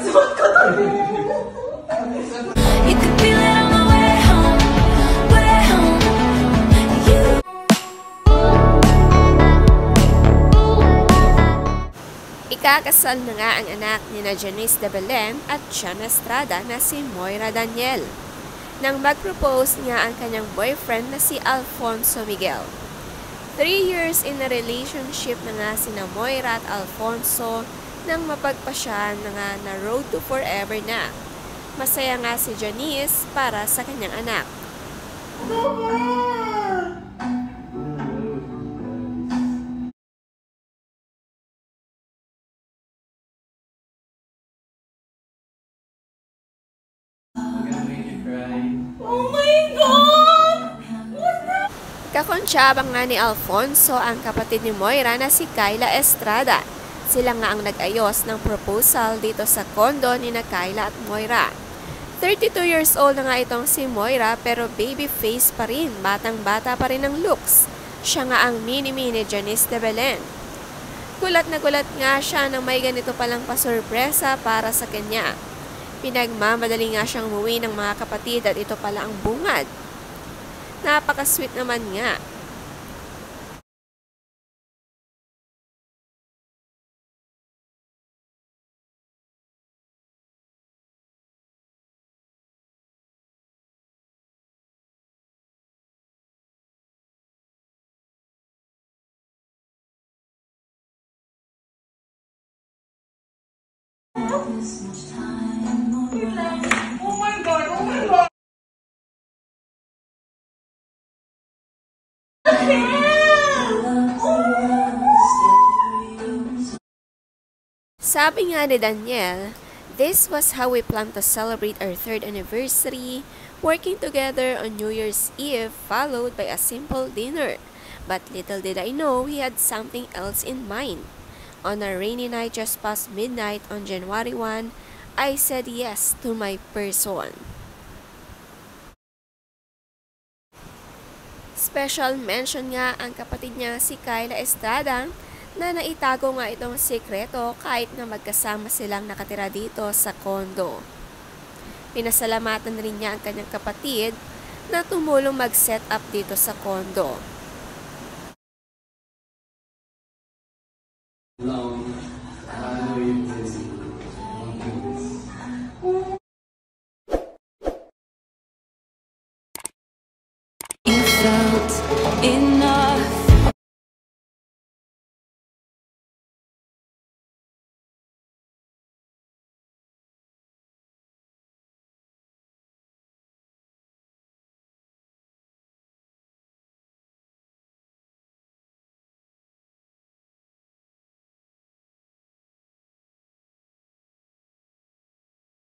Suot ko to. You could feel it on my way home, way home. Ikakasal na nga ang anak ni Janice de Belen at John Estrada na si Moira Daniel, nang mag-propose nga ang kanyang boyfriend na si Alfonso Miguel. 3 years in a relationship na nga sina Moira at Alfonso nang mapagpasya na nga na road to forever na. Masaya nga si Janice para sa kanyang anak. Oh my God! Kakonsyabang nga ni Alfonso ang kapatid ni Moira na si Kyla Estrada. Sila nga ang nag-ayos ng proposal dito sa kondo ni na Kyla at Moira. 32 years old na nga itong si Moira pero baby face pa rin, batang-bata pa rin ang looks. Siya nga ang mini-mini Janice de Belen. Gulat na gulat nga siya nang may ganito palang pasurpresa para sa kanya. Pinagmamadali nga siyang umuwi ng mga kapatid at ito pala ang bungad. Napaka-sweet naman nga. Oh my God! Oh my God! Sabi nga ni Daniel, "This was how we planned to celebrate our 3rd anniversary, working together on New Year's Eve followed by a simple dinner. But little did I know he had something else in mind. On a rainy night just past midnight on January 1, I said yes to my person." Special mention nga ang kapatid niya si Kyla Estrada na naitago nga itong sikreto kahit na magkasama silang nakatira dito sa kondo. Pinasalamatan rin niya ang kanyang kapatid na tumulong mag-set up dito sa kondo. Long,